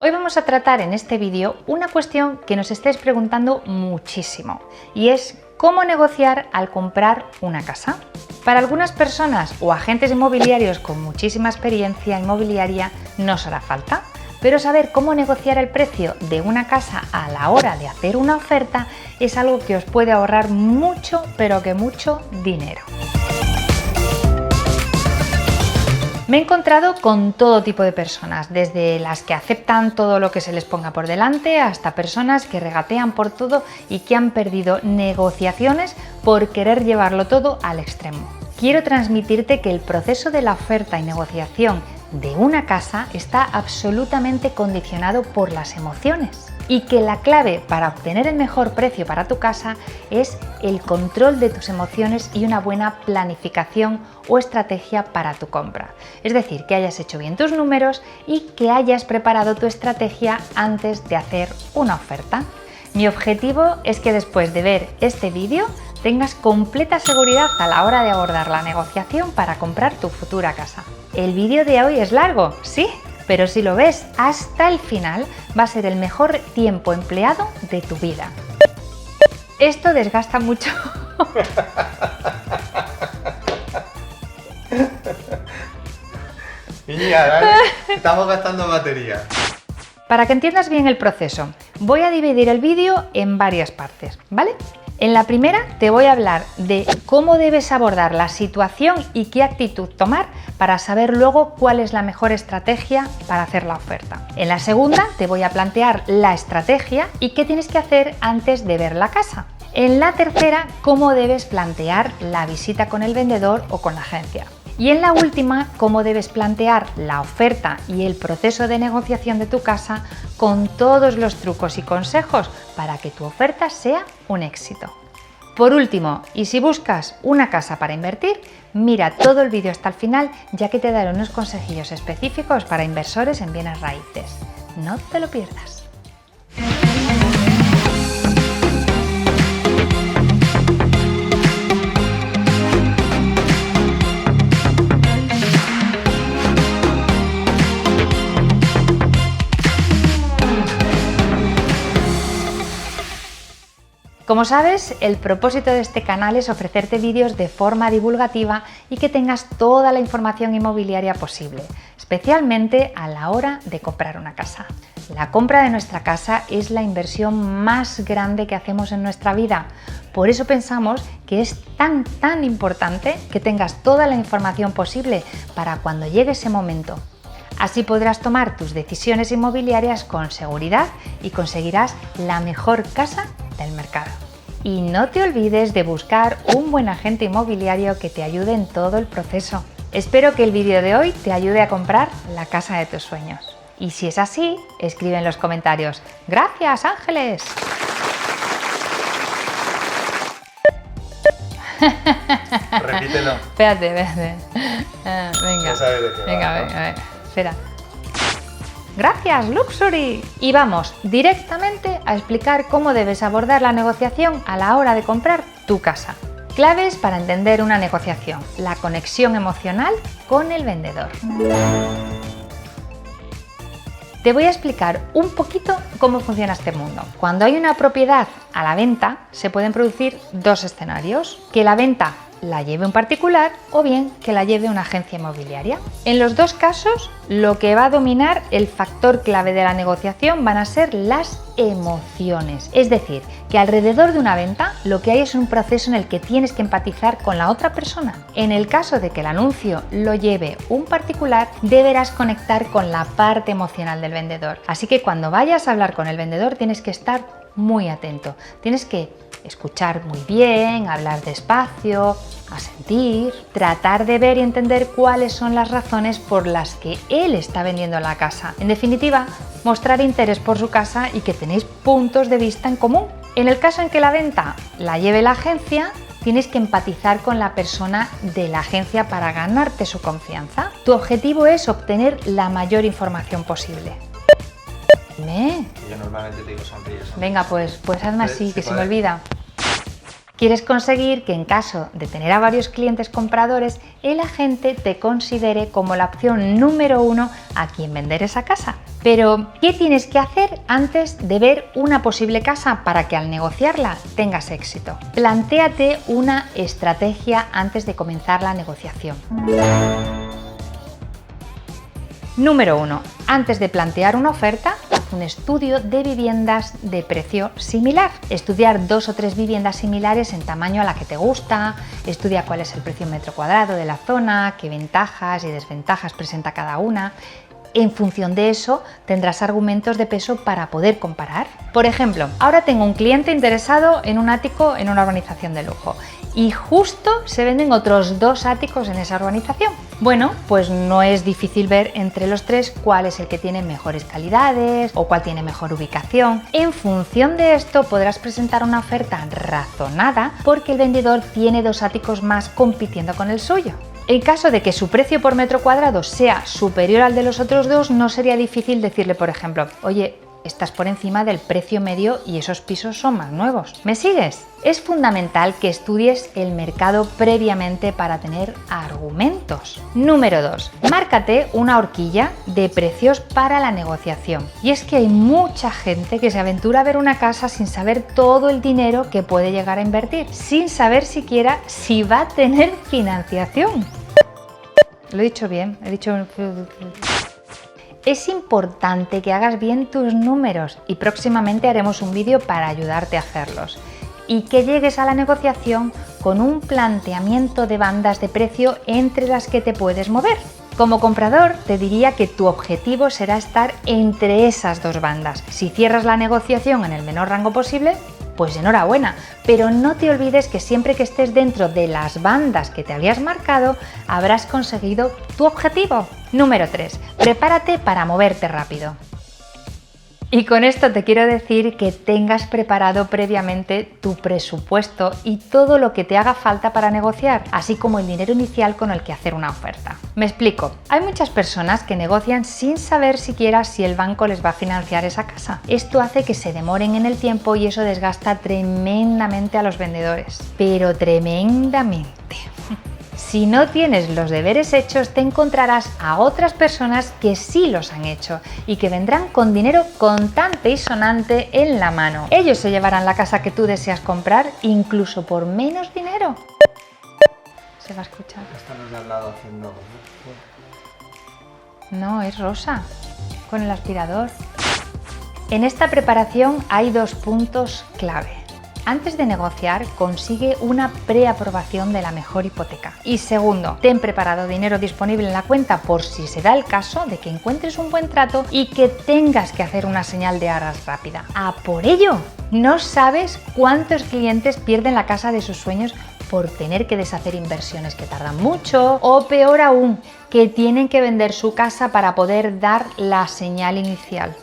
Hoy vamos a tratar en este vídeo una cuestión que nos estáis preguntando muchísimo y es ¿cómo negociar al comprar una casa? Para algunas personas o agentes inmobiliarios con muchísima experiencia inmobiliaria no os hará falta, pero saber cómo negociar el precio de una casa a la hora de hacer una oferta es algo que os puede ahorrar mucho, pero que mucho dinero. Me he encontrado con todo tipo de personas, desde las que aceptan todo lo que se les ponga por delante hasta personas que regatean por todo y que han perdido negociaciones por querer llevarlo todo al extremo. Quiero transmitirte que el proceso de la oferta y negociación de una casa está absolutamente condicionado por las emociones y que la clave para obtener el mejor precio para tu casa es el control de tus emociones y una buena planificación o estrategia para tu compra. Es decir, que hayas hecho bien tus números y que hayas preparado tu estrategia antes de hacer una oferta. Mi objetivo es que después de ver este vídeo tengas completa seguridad a la hora de abordar la negociación para comprar tu futura casa. El vídeo de hoy es largo, sí, pero si lo ves hasta el final va a ser el mejor tiempo empleado de tu vida. Esto desgasta mucho. Niña, ¿vale? Estamos gastando batería. Para que entiendas bien el proceso, voy a dividir el vídeo en varias partes, ¿vale? En la primera te voy a hablar de cómo debes abordar la situación y qué actitud tomar para saber luego cuál es la mejor estrategia para hacer la oferta. En la segunda te voy a plantear la estrategia y qué tienes que hacer antes de ver la casa. En la tercera, cómo debes plantear la visita con el vendedor o con la agencia. Y en la última, cómo debes plantear la oferta y el proceso de negociación de tu casa con todos los trucos y consejos para que tu oferta sea un éxito. Por último, y si buscas una casa para invertir, mira todo el vídeo hasta el final, ya que te daré unos consejillos específicos para inversores en bienes raíces. No te lo pierdas. Como sabes, el propósito de este canal es ofrecerte vídeos de forma divulgativa y que tengas toda la información inmobiliaria posible, especialmente a la hora de comprar una casa. La compra de nuestra casa es la inversión más grande que hacemos en nuestra vida. Por eso pensamos que es tan importante que tengas toda la información posible para cuando llegue ese momento. Así podrás tomar tus decisiones inmobiliarias con seguridad y conseguirás la mejor casa del mercado. Y no te olvides de buscar un buen agente inmobiliario que te ayude en todo el proceso. Espero que el vídeo de hoy te ayude a comprar la casa de tus sueños. Y si es así, escribe en los comentarios ¡Gracias, Ángeles! Repítelo. Espérate. Venga. Ya sabes de qué va, venga, ¿no? venga. Espera. ¡Gracias, Luxury! Y vamos directamente a explicar cómo debes abordar la negociación a la hora de comprar tu casa. Claves para entender una negociación: la conexión emocional con el vendedor. Te voy a explicar un poquito cómo funciona este mundo. Cuando hay una propiedad a la venta, se pueden producir dos escenarios: que la venta la lleve un particular o bien que la lleve una agencia inmobiliaria. En los dos casos, lo que va a dominar el factor clave de la negociación van a ser las emociones. Es decir, que alrededor de una venta lo que hay es un proceso en el que tienes que empatizar con la otra persona. En el caso de que el anuncio lo lleve un particular, deberás conectar con la parte emocional del vendedor. Así que cuando vayas a hablar con el vendedor tienes que estar muy atento. Tienes que escuchar muy bien, hablar despacio, asentir, tratar de ver y entender cuáles son las razones por las que él está vendiendo la casa. En definitiva, mostrar interés por su casa y que tenéis puntos de vista en común. En el caso en que la venta la lleve la agencia, tienes que empatizar con la persona de la agencia para ganarte su confianza. Tu objetivo es obtener la mayor información posible. Yo normalmente te digo sonríe. Venga, pues hazme así, que se me olvida. Quieres conseguir que en caso de tener a varios clientes compradores, el agente te considere como la opción número 1 a quien vender esa casa. Pero, ¿qué tienes que hacer antes de ver una posible casa para que al negociarla tengas éxito? Plantéate una estrategia antes de comenzar la negociación. Número 1. Antes de plantear una oferta, haz un estudio de viviendas de precio similar. Estudiar 2 o 3 viviendas similares en tamaño a la que te gusta, estudia cuál es el precio metro cuadrado de la zona, qué ventajas y desventajas presenta cada una. En función de eso, tendrás argumentos de peso para poder comparar. Por ejemplo, ahora tengo un cliente interesado en un ático en una urbanización de lujo y justo se venden otros 2 áticos en esa urbanización. Bueno, pues no es difícil ver entre los 3 cuál es el que tiene mejores calidades o cuál tiene mejor ubicación. En función de esto podrás presentar una oferta razonada porque el vendedor tiene 2 áticos más compitiendo con el suyo. En caso de que su precio por metro cuadrado sea superior al de los otros 2, no sería difícil decirle, por ejemplo, oye, estás por encima del precio medio y esos pisos son más nuevos. ¿Me sigues? Es fundamental que estudies el mercado previamente para tener argumentos. Número 2. Márcate una horquilla de precios para la negociación. Y es que hay mucha gente que se aventura a ver una casa sin saber todo el dinero que puede llegar a invertir, sin saber siquiera si va a tener financiación. Lo he dicho bien, he dicho... Es importante que hagas bien tus números y próximamente haremos un vídeo para ayudarte a hacerlos. Y que llegues a la negociación con un planteamiento de bandas de precio entre las que te puedes mover. Como comprador, te diría que tu objetivo será estar entre esas 2 bandas. Si cierras la negociación en el menor rango posible, pues enhorabuena, pero no te olvides que siempre que estés dentro de las bandas que te habías marcado, habrás conseguido tu objetivo. Número 3. Prepárate para moverte rápido. Y con esto te quiero decir que tengas preparado previamente tu presupuesto y todo lo que te haga falta para negociar, así como el dinero inicial con el que hacer una oferta. Me explico. Hay muchas personas que negocian sin saber siquiera si el banco les va a financiar esa casa. Esto hace que se demoren en el tiempo y eso desgasta tremendamente a los vendedores. Pero tremendamente. Si no tienes los deberes hechos, te encontrarás a otras personas que sí los han hecho y que vendrán con dinero contante y sonante en la mano. Ellos se llevarán la casa que tú deseas comprar, incluso por menos dinero. ¿Se va a escuchar? Esta nos de al lado haciendo... No, es Rosa, con el aspirador. En esta preparación hay 2 puntos clave. Antes de negociar, consigue una preaprobación de la mejor hipoteca. Y segundo, ten preparado dinero disponible en la cuenta por si se da el caso de que encuentres un buen trato y que tengas que hacer una señal de arras rápida. ¡A por ello! No sabes cuántos clientes pierden la casa de sus sueños por tener que deshacer inversiones que tardan mucho o peor aún, que tienen que vender su casa para poder dar la señal inicial.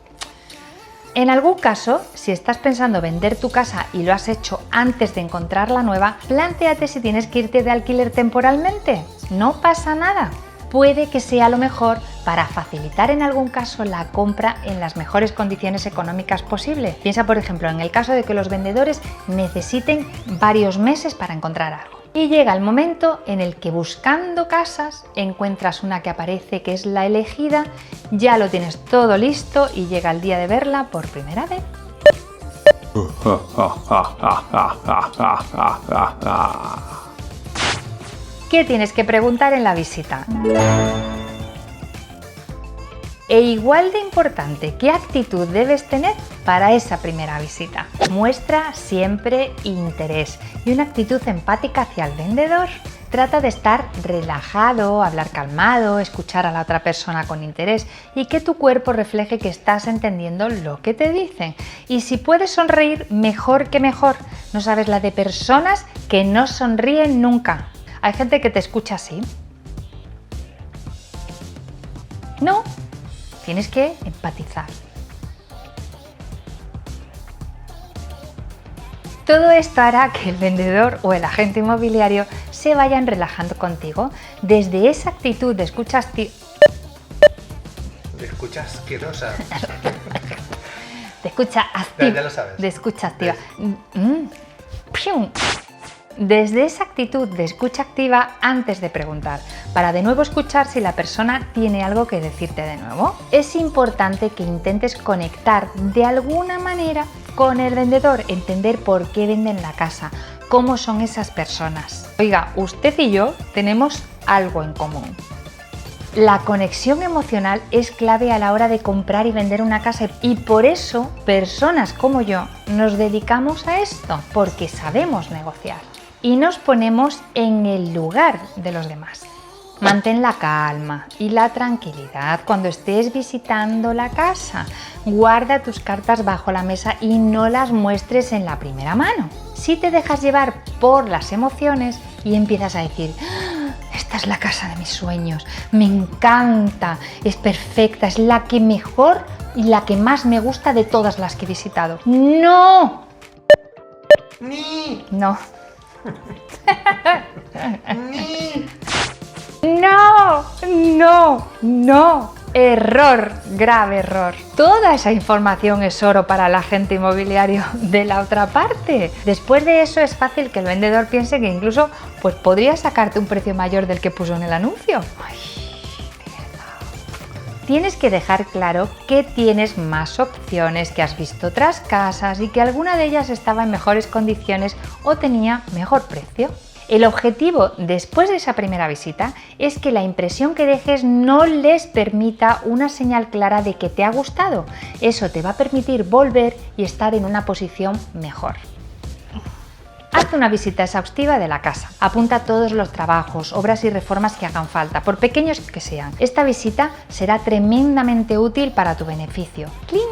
En algún caso, si estás pensando vender tu casa y lo has hecho antes de encontrar la nueva, plantéate si tienes que irte de alquiler temporalmente. No pasa nada. Puede que sea lo mejor para facilitar en algún caso la compra en las mejores condiciones económicas posible. Piensa, por ejemplo, en el caso de que los vendedores necesiten varios meses para encontrar algo. Y llega el momento en el que buscando casas encuentras una que aparece que es la elegida, ya lo tienes todo listo y llega el día de verla por primera vez. ¿Qué tienes que preguntar en la visita? E igual de importante, ¿qué actitud debes tener para esa primera visita? Muestra siempre interés y una actitud empática hacia el vendedor. Trata de estar relajado, hablar calmado, escuchar a la otra persona con interés y que tu cuerpo refleje que estás entendiendo lo que te dicen. Y si puedes sonreír, mejor que mejor. No sabes la de personas que no sonríen nunca. Hay gente que te escucha así. No. Tienes que empatizar. Todo esto hará que el vendedor o el agente inmobiliario se vayan relajando contigo. Desde esa actitud de escucha asquerosa. De escucha activa. Ya lo sabes. De escucha activa. desde esa actitud de escucha activa antes de preguntar, para de nuevo escuchar si la persona tiene algo que decirte de nuevo. Es importante que intentes conectar de alguna manera con el vendedor, entender por qué venden la casa, cómo son esas personas. Oiga, usted y yo tenemos algo en común. La conexión emocional es clave a la hora de comprar y vender una casa y por eso personas como yo nos dedicamos a esto, porque sabemos negociar y nos ponemos en el lugar de los demás. Mantén la calma y la tranquilidad cuando estés visitando la casa. Guarda tus cartas bajo la mesa y no las muestres en la primera mano. Si te dejas llevar por las emociones y empiezas a decir: esta es la casa de mis sueños, me encanta, es perfecta, es la que mejor y la que más me gusta de todas las que he visitado. ¡No! No. No, no, no. Error, grave error. Toda esa información es oro para el agente inmobiliario de la otra parte. Después de eso es fácil que el vendedor piense que incluso podría sacarte un precio mayor del que puso en el anuncio. Ay, tienes que dejar claro que tienes más opciones, que has visto otras casas y que alguna de ellas estaba en mejores condiciones o tenía mejor precio. El objetivo después de esa primera visita es que la impresión que dejes no les permita una señal clara de que te ha gustado. Eso te va a permitir volver y estar en una posición mejor. Haz una visita exhaustiva de la casa. Apunta todos los trabajos, obras y reformas que hagan falta, por pequeños que sean. Esta visita será tremendamente útil para tu beneficio. ¡Cling!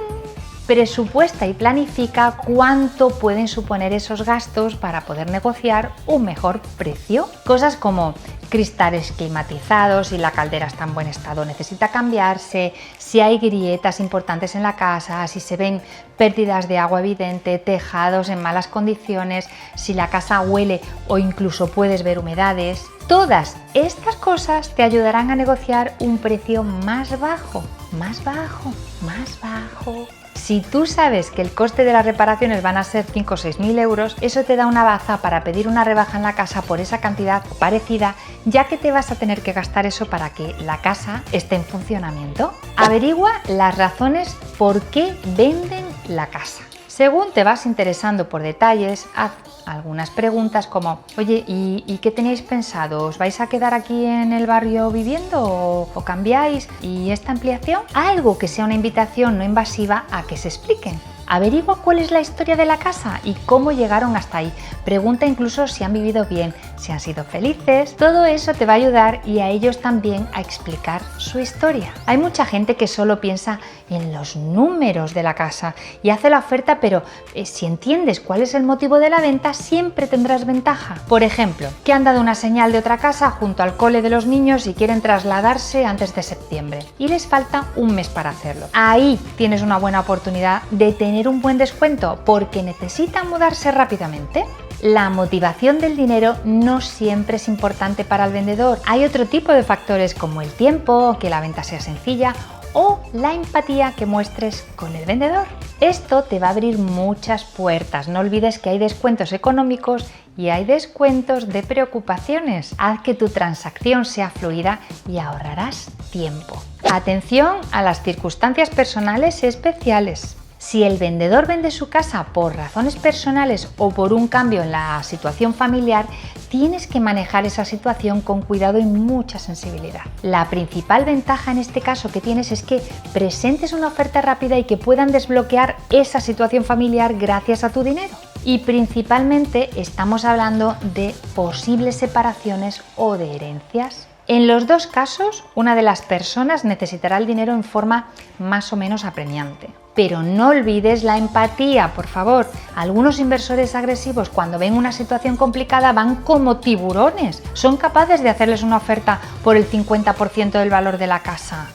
Presupuesta y planifica cuánto pueden suponer esos gastos para poder negociar un mejor precio. Cosas como cristales climatizados, si la caldera está en buen estado necesita cambiarse, si hay grietas importantes en la casa, si se ven pérdidas de agua evidente, tejados en malas condiciones, si la casa huele o incluso puedes ver humedades. Todas estas cosas te ayudarán a negociar un precio más bajo, más bajo, más bajo. Si tú sabes que el coste de las reparaciones van a ser 5 o 6 mil euros, eso te da una baza para pedir una rebaja en la casa por esa cantidad parecida, ya que te vas a tener que gastar eso para que la casa esté en funcionamiento. Averigua las razones por qué venden la casa. Según te vas interesando por detalles, haz algunas preguntas como: oye, ¿y qué tenéis pensado? ¿Os vais a quedar aquí en el barrio viviendo o cambiáis? ¿Y esta ampliación? Algo que sea una invitación no invasiva a que se expliquen. Averigua cuál es la historia de la casa y cómo llegaron hasta ahí. Pregunta incluso si han vivido bien, si han sido felices. Todo eso te va a ayudar y a ellos también a explicar su historia. Hay mucha gente que solo piensa en los números de la casa y hace la oferta, pero si entiendes cuál es el motivo de la venta, siempre tendrás ventaja. Por ejemplo, que han dado una señal de otra casa junto al cole de los niños y quieren trasladarse antes de septiembre y les falta un mes para hacerlo. Ahí tienes una buena oportunidad de tener un buen descuento porque necesitan mudarse rápidamente. La motivación del dinero no siempre es importante para el vendedor. Hay otro tipo de factores como el tiempo, que la venta sea sencilla o la empatía que muestres con el vendedor. Esto te va a abrir muchas puertas. No olvides que hay descuentos económicos y hay descuentos de preocupaciones. Haz que tu transacción sea fluida y ahorrarás tiempo. Atención a las circunstancias personales especiales. Si el vendedor vende su casa por razones personales o por un cambio en la situación familiar, tienes que manejar esa situación con cuidado y mucha sensibilidad. La principal ventaja en este caso que tienes es que presentes una oferta rápida y que puedan desbloquear esa situación familiar gracias a tu dinero. Y principalmente estamos hablando de posibles separaciones o de herencias. En los dos casos, una de las personas necesitará el dinero en forma más o menos apremiante. Pero no olvides la empatía, por favor. Algunos inversores agresivos, cuando ven una situación complicada, van como tiburones. Son capaces de hacerles una oferta por el 50% del valor de la casa.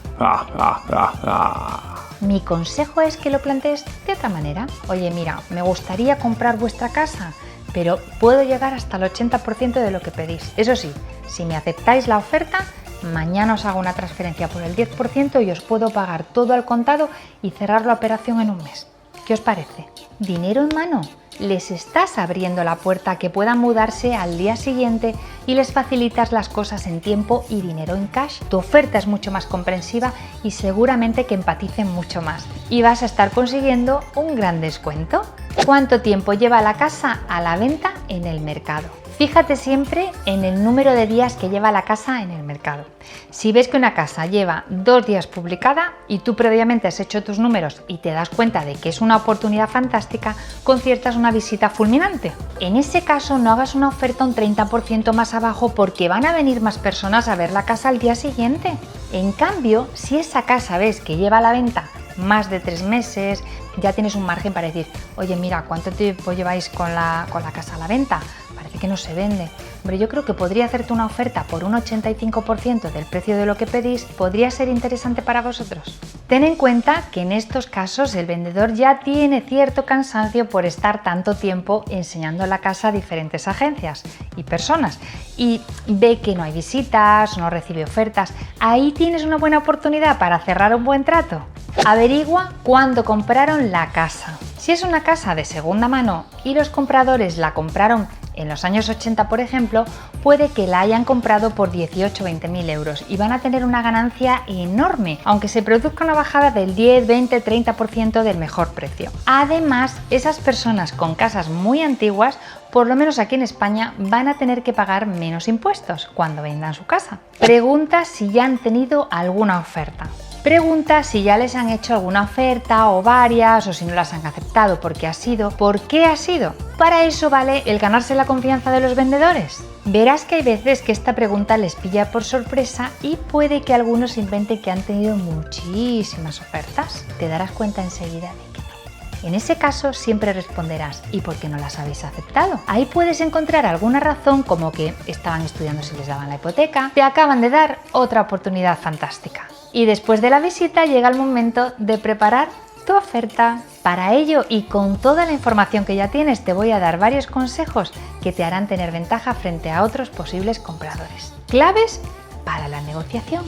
Mi consejo es que lo plantees de otra manera. Oye, mira, me gustaría comprar vuestra casa, pero puedo llegar hasta el 80% de lo que pedís. Eso sí, si me aceptáis la oferta, mañana os hago una transferencia por el 10% y os puedo pagar todo al contado y cerrar la operación en un mes. ¿Qué os parece? Dinero en mano les estás abriendo la puerta a que puedan mudarse al día siguiente y les facilitas las cosas en tiempo y dinero en cash. Tu oferta es mucho más comprensiva y seguramente que empaticen mucho más. Y vas a estar consiguiendo un gran descuento. ¿Cuánto tiempo lleva la casa a la venta en el mercado? Fíjate siempre en el número de días que lleva la casa en el mercado. Si ves que una casa lleva 2 días publicada y tú previamente has hecho tus números y te das cuenta de que es una oportunidad fantástica, conciertas una visita fulminante. En ese caso no hagas una oferta un 30% más abajo porque van a venir más personas a ver la casa al día siguiente. En cambio, si esa casa ves que lleva a la venta más de 3 meses, ya tienes un margen para decir, oye, mira, ¿cuánto tiempo lleváis con la casa a la venta? Parece que no se vende. Hombre, yo creo que podría hacerte una oferta por un 85% del precio de lo que pedís. ¿Podría ser interesante para vosotros? Ten en cuenta que en estos casos el vendedor ya tiene cierto cansancio por estar tanto tiempo enseñando la casa a diferentes agencias y personas y ve que no hay visitas, no recibe ofertas. Ahí tienes una buena oportunidad para cerrar un buen trato. Averigua cuándo compraron la casa. Si es una casa de segunda mano y los compradores la compraron en los años 80, por ejemplo, puede que la hayan comprado por 18 o 20.000 euros y van a tener una ganancia enorme, aunque se produzca una bajada del 10, 20, 30% del mejor precio. Además, esas personas con casas muy antiguas, por lo menos aquí en España, van a tener que pagar menos impuestos cuando vendan su casa. Pregunta si ya han tenido alguna oferta. Pregunta si ya les han hecho alguna oferta o varias o si no las han aceptado, por qué ha sido. Para eso vale el ganarse la confianza de los vendedores. Verás que hay veces que esta pregunta les pilla por sorpresa y puede que algunos inventen que han tenido muchísimas ofertas. Te darás cuenta enseguida de que no. En ese caso siempre responderás, ¿y por qué no las habéis aceptado? Ahí puedes encontrar alguna razón como que estaban estudiando si les daban la hipoteca, te acaban de dar otra oportunidad fantástica. Y después de la visita llega el momento de preparar tu oferta. Para ello y con toda la información que ya tienes, te voy a dar varios consejos que te harán tener ventaja frente a otros posibles compradores. Claves para la negociación.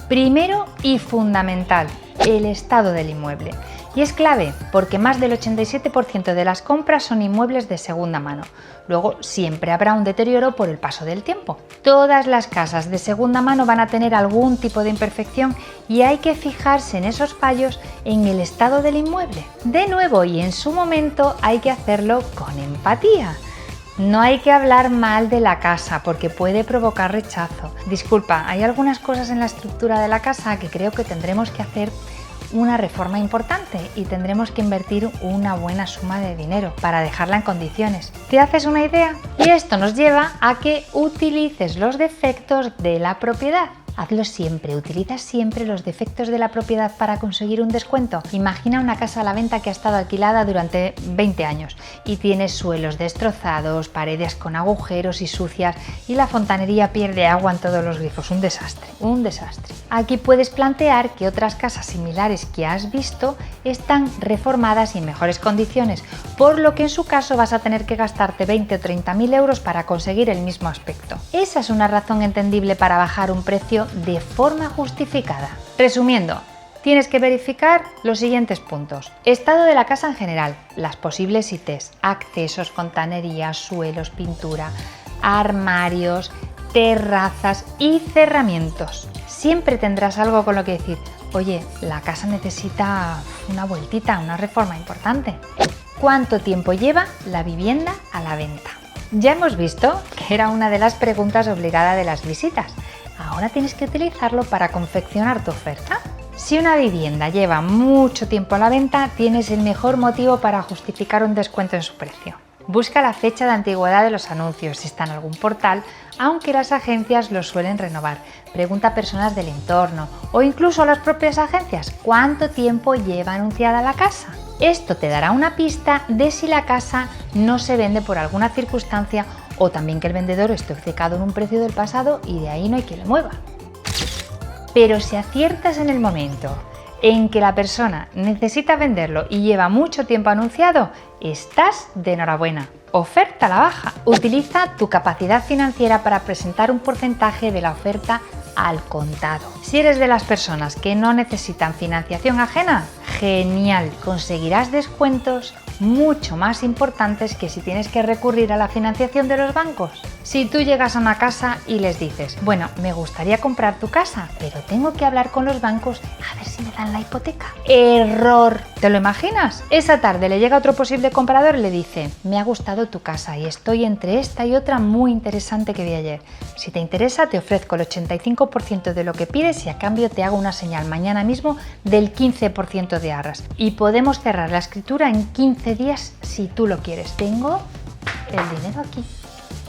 Primero y fundamental, el estado del inmueble. Y es clave porque más del 87% de las compras son inmuebles de segunda mano. Luego siempre habrá un deterioro por el paso del tiempo. Todas las casas de segunda mano van a tener algún tipo de imperfección y hay que fijarse en esos fallos en el estado del inmueble. De nuevo y en su momento hay que hacerlo con empatía. No hay que hablar mal de la casa porque puede provocar rechazo. Disculpa, hay algunas cosas en la estructura de la casa que creo que tendremos que hacer una reforma importante y tendremos que invertir una buena suma de dinero para dejarla en condiciones. ¿Te haces una idea? Y esto nos lleva a que utilices los defectos de la propiedad. Hazlo siempre, utiliza siempre los defectos de la propiedad para conseguir un descuento. Imagina una casa a la venta que ha estado alquilada durante 20 años y tiene suelos destrozados, paredes con agujeros y sucias y la fontanería pierde agua en todos los grifos. Un desastre, un desastre. Aquí puedes plantear que otras casas similares que has visto están reformadas y en mejores condiciones, por lo que en su caso vas a tener que gastarte 20 o 30.000 euros para conseguir el mismo aspecto. Esa es una razón entendible para bajar un precio de forma justificada. Resumiendo, tienes que verificar los siguientes puntos. Estado de la casa en general, las posibles ITs, accesos, fontanería, suelos, pintura, armarios, terrazas y cerramientos. Siempre tendrás algo con lo que decir, oye, la casa necesita una vueltita, una reforma importante. ¿Cuánto tiempo lleva la vivienda a la venta? Ya hemos visto que era una de las preguntas obligadas de las visitas. Ahora tienes que utilizarlo para confeccionar tu oferta. Si una vivienda lleva mucho tiempo a la venta, tienes el mejor motivo para justificar un descuento en su precio. Busca la fecha de antigüedad de los anuncios si está en algún portal, aunque las agencias los suelen renovar. Pregunta a personas del entorno o incluso a las propias agencias cuánto tiempo lleva anunciada la casa. Esto te dará una pista de si la casa no se vende por alguna circunstancia o también que el vendedor esté obcecado en un precio del pasado y de ahí no hay quien lo mueva. Pero si aciertas en el momento en que la persona necesita venderlo y lleva mucho tiempo anunciado, estás de enhorabuena. Oferta a la baja. Utiliza tu capacidad financiera para presentar un porcentaje de la oferta al contado. Si eres de las personas que no necesitan financiación ajena, genial, conseguirás descuentos mucho más importantes que si tienes que recurrir a la financiación de los bancos. Si tú llegas a una casa y les dices, bueno, me gustaría comprar tu casa, pero tengo que hablar con los bancos a ver si me dan la hipoteca. ¡Error! ¿Te lo imaginas? Esa tarde le llega otro posible comprador y le dice, me ha gustado tu casa y estoy entre esta y otra muy interesante que vi ayer. Si te interesa, te ofrezco el 85% de lo que pides y a cambio te hago una señal mañana mismo del 15% de arras. Y podemos cerrar la escritura en 15 días si tú lo quieres. Tengo el dinero aquí.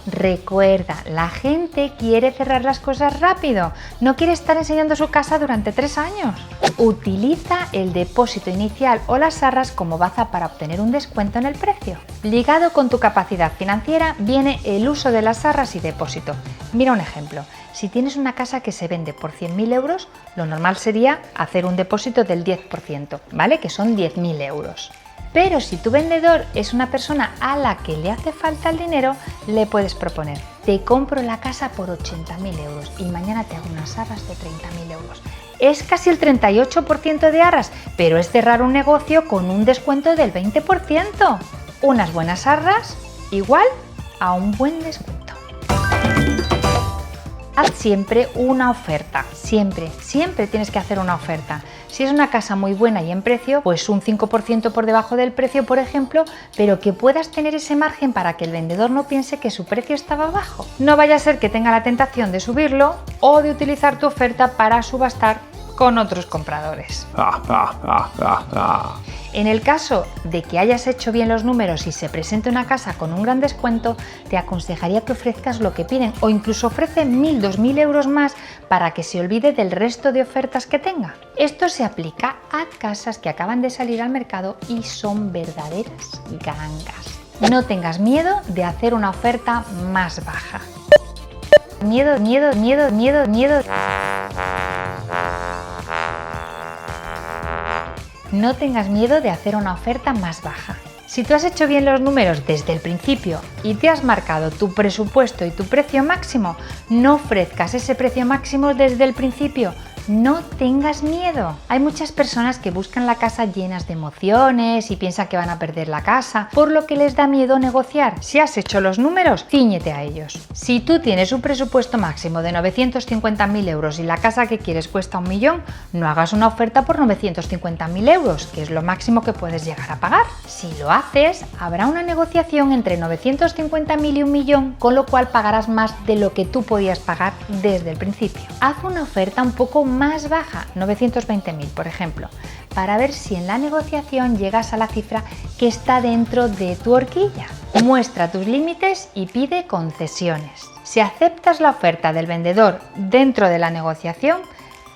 Recuerda, la gente quiere cerrar las cosas rápido, no quiere estar enseñando su casa durante 3 años. Utiliza el depósito inicial o las arras como baza para obtener un descuento en el precio. Ligado con tu capacidad financiera viene el uso de las arras y depósito. Mira un ejemplo. Si tienes una casa que se vende por 100.000 euros, lo normal sería hacer un depósito del 10%, ¿vale? Que son 10.000 euros. Pero si tu vendedor es una persona a la que le hace falta el dinero, le puedes proponer, te compro la casa por 80.000 euros y mañana te hago unas arras de 30.000 euros. Es casi el 38% de arras, pero es cerrar un negocio con un descuento del 20%. Unas buenas arras igual a un buen descuento. Haz siempre una oferta, siempre tienes que hacer una oferta. Si es una casa muy buena y en precio, pues un 5% por debajo del precio, por ejemplo, pero que puedas tener ese margen para que el vendedor no piense que su precio estaba bajo. No vaya a ser que tenga la tentación de subirlo o de utilizar tu oferta para subastar con otros compradores. En el caso de que hayas hecho bien los números y se presente una casa con un gran descuento, te aconsejaría que ofrezcas lo que piden o incluso ofrece 1.000, 2.000 euros más para que se olvide del resto de ofertas que tenga. Esto se aplica a casas que acaban de salir al mercado y son verdaderas gangas. No tengas miedo de hacer una oferta más baja. Miedo. No tengas miedo de hacer una oferta más baja. Si tú has hecho bien los números desde el principio y te has marcado tu presupuesto y tu precio máximo, no ofrezcas ese precio máximo desde el principio. No tengas miedo. Hay muchas personas que buscan la casa llenas de emociones y piensan que van a perder la casa, por lo que les da miedo negociar. Si has hecho los números, cíñete a ellos. Si tú tienes un presupuesto máximo de 950.000 euros y la casa que quieres cuesta 1 millón, no hagas una oferta por 950.000 euros, que es lo máximo que puedes llegar a pagar. Si lo haces, habrá una negociación entre 950.000 y 1 millón, con lo cual pagarás más de lo que tú podías pagar desde el principio. Haz una oferta un poco más baja, 920.000 por ejemplo, para ver si en la negociación llegas a la cifra que está dentro de tu horquilla. Muestra tus límites y pide concesiones. Si aceptas la oferta del vendedor dentro de la negociación,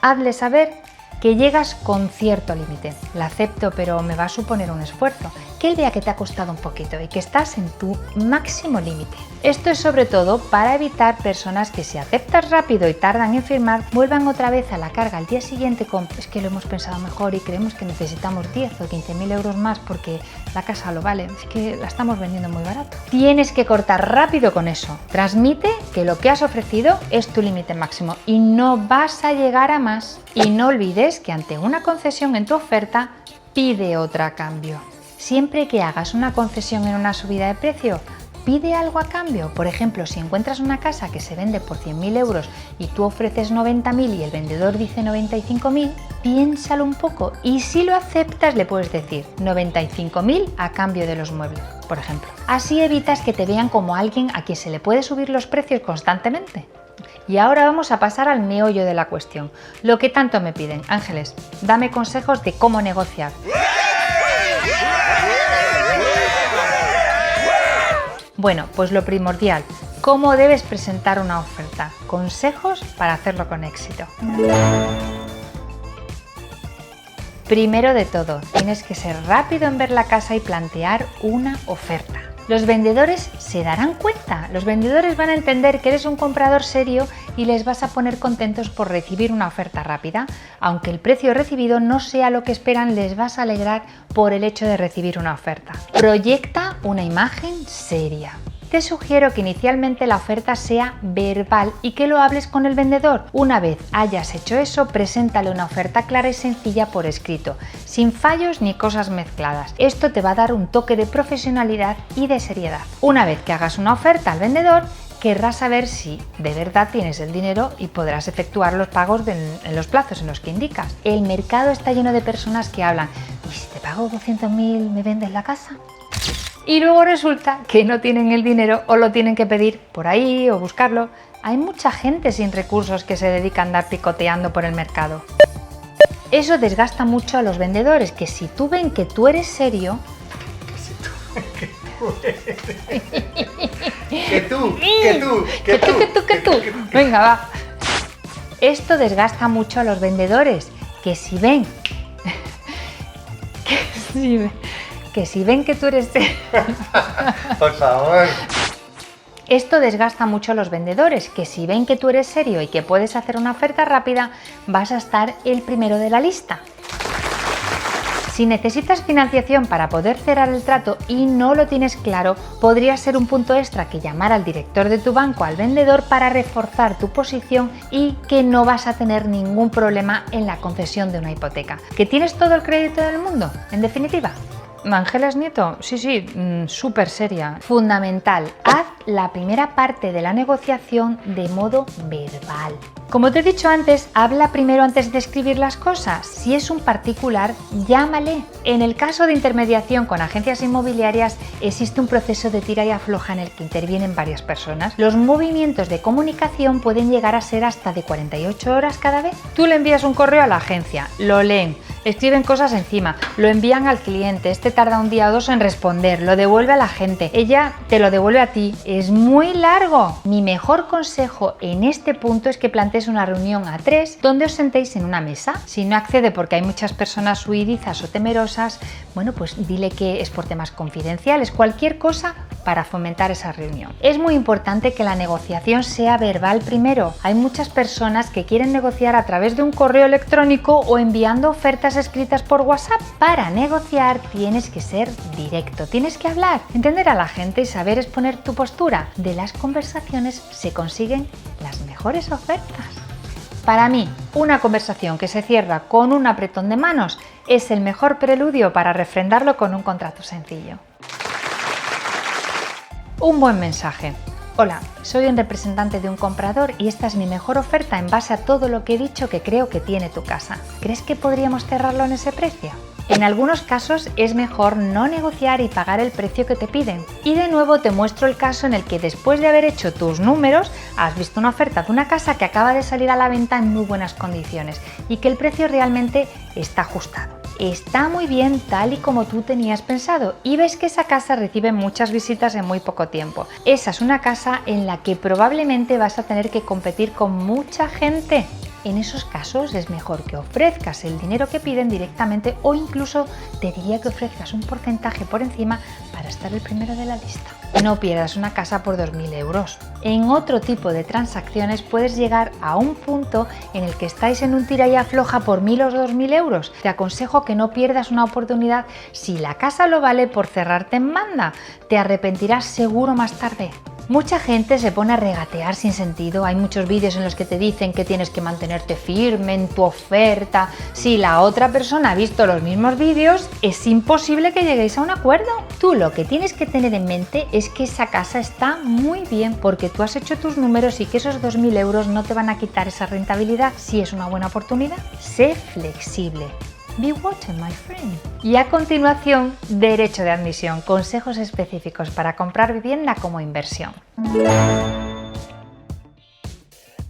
hazle saber que llegas con cierto límite. La acepto, pero me va a suponer un esfuerzo. Que él vea que te ha costado un poquito y que estás en tu máximo límite. Esto es sobre todo para evitar personas que si aceptas rápido y tardan en firmar, vuelvan otra vez a la carga al día siguiente con es que lo hemos pensado mejor y creemos que necesitamos 10 o 15.000 euros más porque la casa lo vale, es que la estamos vendiendo muy barato. Tienes que cortar rápido con eso. Transmite que lo que has ofrecido es tu límite máximo y no vas a llegar a más. Y no olvides que ante una concesión en tu oferta, pide otra a cambio. Siempre que hagas una concesión en una subida de precio, pide algo a cambio. Por ejemplo, si encuentras una casa que se vende por 100.000 euros y tú ofreces 90.000 y el vendedor dice 95.000, piénsalo un poco y si lo aceptas le puedes decir 95.000 a cambio de los muebles, por ejemplo. Así evitas que te vean como alguien a quien se le puede subir los precios constantemente. Y ahora vamos a pasar al meollo de la cuestión. Lo que tanto me piden. Ángeles, dame consejos de cómo negociar. Bueno, pues lo primordial, ¿cómo debes presentar una oferta? Consejos para hacerlo con éxito. Primero de todo, tienes que ser rápido en ver la casa y plantear una oferta. Los vendedores se darán cuenta, los vendedores van a entender que eres un comprador serio y les vas a poner contentos por recibir una oferta rápida. Aunque el precio recibido no sea lo que esperan, les vas a alegrar por el hecho de recibir una oferta. Proyecta una imagen seria. te sugiero que inicialmente la oferta sea verbal y que lo hables con el vendedor. Una vez hayas hecho eso, preséntale una oferta clara y sencilla por escrito, sin fallos ni cosas mezcladas. Esto te va a dar un toque de profesionalidad y de seriedad. Una vez que hagas una oferta al vendedor, querrás saber si de verdad tienes el dinero y podrás efectuar los pagos en los plazos en los que indicas. El mercado está lleno de personas que hablan: ¿y si te pago 200.000 me vendes la casa? Y luego resulta que no tienen el dinero o lo tienen que pedir por ahí o buscarlo. Hay mucha gente sin recursos que se dedica a andar picoteando por el mercado. Eso desgasta mucho a los vendedores, que si tú ven que tú eres serio... Que tú. Venga, va. Esto desgasta mucho a los vendedores, que si ven que tú eres serio... Por favor. Esto desgasta mucho a los vendedores, que si ven que tú eres serio y que puedes hacer una oferta rápida, vas a estar el primero de la lista. Si necesitas financiación para poder cerrar el trato y no lo tienes claro, podría ser un punto extra que llamar al director de tu banco al vendedor para reforzar tu posición y que no vas a tener ningún problema en la concesión de una hipoteca. ¿Que tienes todo el crédito del mundo? En definitiva. ¿Ángeles Nieto? Sí, súper seria. Fundamental, haz la primera parte de la negociación de modo verbal. Como te he dicho antes, habla primero antes de escribir las cosas. Si es un particular, llámale. En el caso de intermediación con agencias inmobiliarias, existe un proceso de tira y afloja en el que intervienen varias personas. Los movimientos de comunicación pueden llegar a ser hasta de 48 horas cada vez. Tú le envías un correo a la agencia, lo leen, escriben cosas encima, lo envían al cliente, este tarda un día o dos en responder, lo devuelve a la gente, ella te lo devuelve a ti. Es muy largo. Mi mejor consejo en este punto es que plantees una reunión a 3 donde os sentéis en una mesa. Si no accede porque hay muchas personas huidizas o temerosas, bueno, pues dile que es por temas confidenciales, cualquier cosa para fomentar esa reunión. Es muy importante que la negociación sea verbal primero. Hay muchas personas que quieren negociar a través de un correo electrónico o enviando ofertas escritas por WhatsApp. Para negociar tienes que ser directo, tienes que hablar, entender a la gente y saber exponer tu postura. De las conversaciones se consiguen las mejores ofertas. Para mí, una conversación que se cierra con un apretón de manos es el mejor preludio para refrendarlo con un contrato sencillo. Un buen mensaje. Hola, soy un representante de un comprador y esta es mi mejor oferta en base a todo lo que he dicho que creo que tiene tu casa. ¿Crees que podríamos cerrarlo en ese precio? En algunos casos es mejor no negociar y pagar el precio que te piden. Y de nuevo te muestro el caso en el que después de haber hecho tus números, has visto una oferta de una casa que acaba de salir a la venta en muy buenas condiciones y que el precio realmente está ajustado. Está muy bien tal y como tú tenías pensado y ves que esa casa recibe muchas visitas en muy poco tiempo. Esa es una casa en la que probablemente vas a tener que competir con mucha gente. En esos casos es mejor que ofrezcas el dinero que piden directamente o incluso te diría que ofrezcas un porcentaje por encima para estar el primero de la lista. No pierdas una casa por 2.000 euros. En otro tipo de transacciones puedes llegar a un punto en el que estáis en un tira y afloja por 1.000 o 2.000 euros. Te aconsejo que no pierdas una oportunidad. Si la casa lo vale por cerrarte en banda, te arrepentirás seguro más tarde. Mucha gente se pone a regatear sin sentido. Hay muchos vídeos en los que te dicen que tienes que mantenerte firme en tu oferta. Si la otra persona ha visto los mismos vídeos, es imposible que lleguéis a un acuerdo. Tú lo que tienes que tener en mente es que esa casa está muy bien porque tú has hecho tus números y que esos 2.000 euros no te van a quitar esa rentabilidad. Si es una buena oportunidad, sé flexible. Be water, my friend. Y a continuación, derecho de admisión, consejos específicos para comprar vivienda como inversión.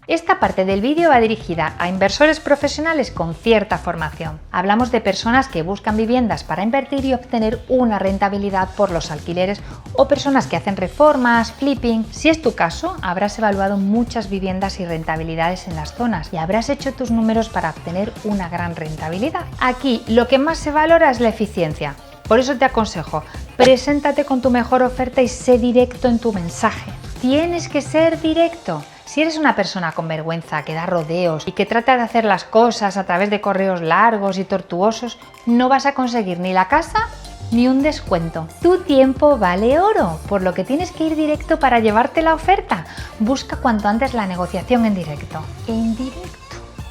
Esta parte del vídeo va dirigida a inversores profesionales con cierta formación. Hablamos de personas que buscan viviendas para invertir y obtener una rentabilidad por los alquileres o personas que hacen reformas, flipping. Si es tu caso, habrás evaluado muchas viviendas y rentabilidades en las zonas y habrás hecho tus números para obtener una gran rentabilidad. Aquí lo que más se valora es la eficiencia. Por eso te aconsejo, preséntate con tu mejor oferta y sé directo en tu mensaje. Tienes que ser directo. Si eres una persona con vergüenza, que da rodeos y que trata de hacer las cosas a través de correos largos y tortuosos, no vas a conseguir ni la casa ni un descuento. Tu tiempo vale oro, por lo que tienes que ir directo para llevarte la oferta. Busca cuanto antes la negociación en directo. En directo.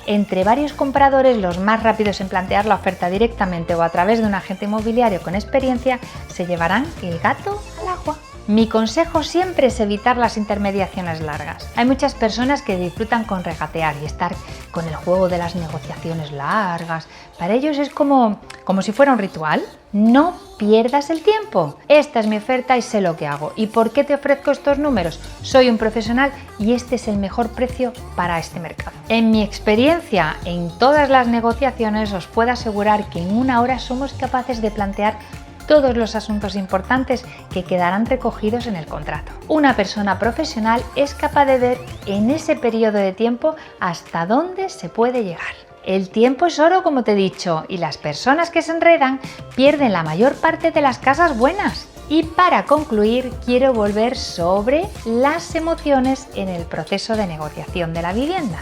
Entre varios compradores, los más rápidos en plantear la oferta directamente o a través de un agente inmobiliario con experiencia, se llevarán el gato al agua. Mi consejo siempre es evitar las intermediaciones largas. Hay muchas personas que disfrutan con regatear y estar con el juego de las negociaciones largas. Para ellos es como si fuera un ritual. No pierdas el tiempo. Esta es mi oferta y sé lo que hago. ¿Y por qué te ofrezco estos números? Soy un profesional y este es el mejor precio para este mercado. En mi experiencia en todas las negociaciones os puedo asegurar que en una hora somos capaces de plantear todos los asuntos importantes que quedarán recogidos en el contrato. Una persona profesional es capaz de ver en ese periodo de tiempo hasta dónde se puede llegar. El tiempo es oro, como te he dicho, y las personas que se enredan pierden la mayor parte de las casas buenas. Y para concluir, quiero volver sobre las emociones en el proceso de negociación de la vivienda.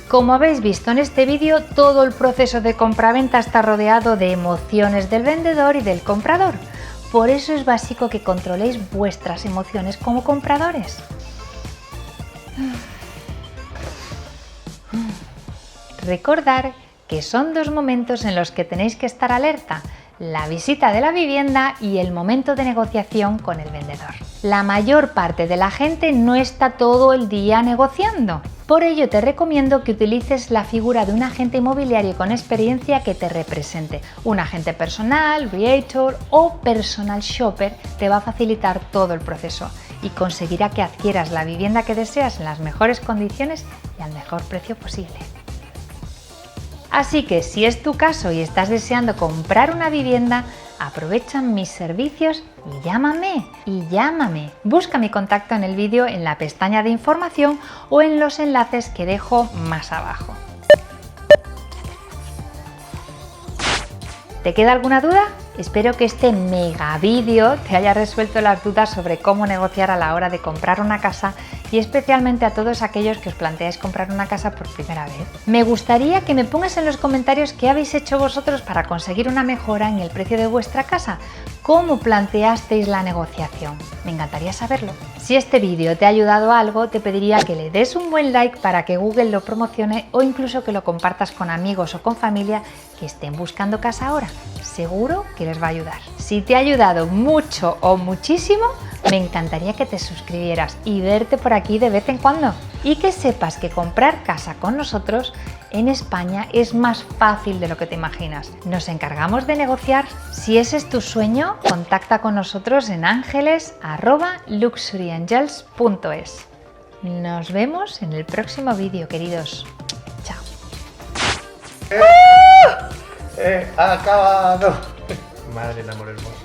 Como habéis visto en este vídeo, todo el proceso de compraventa está rodeado de emociones del vendedor y del comprador. Por eso es básico que controléis vuestras emociones como compradores. Recordar que son dos momentos en los que tenéis que estar alerta: la visita de la vivienda y el momento de negociación con el vendedor. La mayor parte de la gente no está todo el día negociando. Por ello te recomiendo que utilices la figura de un agente inmobiliario con experiencia que te represente. Un agente personal, realtor o personal shopper te va a facilitar todo el proceso y conseguirá que adquieras la vivienda que deseas en las mejores condiciones y al mejor precio posible. Así que si es tu caso y estás deseando comprar una vivienda, aprovecha mis servicios y llámame. Busca mi contacto en el vídeo, en la pestaña de información o en los enlaces que dejo más abajo. ¿Te queda alguna duda? Espero que este mega vídeo te haya resuelto las dudas sobre cómo negociar a la hora de comprar una casa y especialmente a todos aquellos que os planteáis comprar una casa por primera vez. Me gustaría que me pongas en los comentarios qué habéis hecho vosotros para conseguir una mejora en el precio de vuestra casa. ¿Cómo planteasteis la negociación? Me encantaría saberlo. Si este vídeo te ha ayudado a algo, te pediría que le des un buen like para que Google lo promocione o incluso que lo compartas con amigos o con familia que estén buscando casa ahora. Seguro que les va a ayudar. Si te ha ayudado mucho o muchísimo, me encantaría que te suscribieras y verte por aquí de vez en cuando. Y que sepas que comprar casa con nosotros en España es más fácil de lo que te imaginas. Nos encargamos de negociar. Si ese es tu sueño, contacta con nosotros en angeles@luxuryangels.es. Nos vemos en el próximo vídeo, queridos. Chao. ¡Acabado! Madre, el amor hermoso.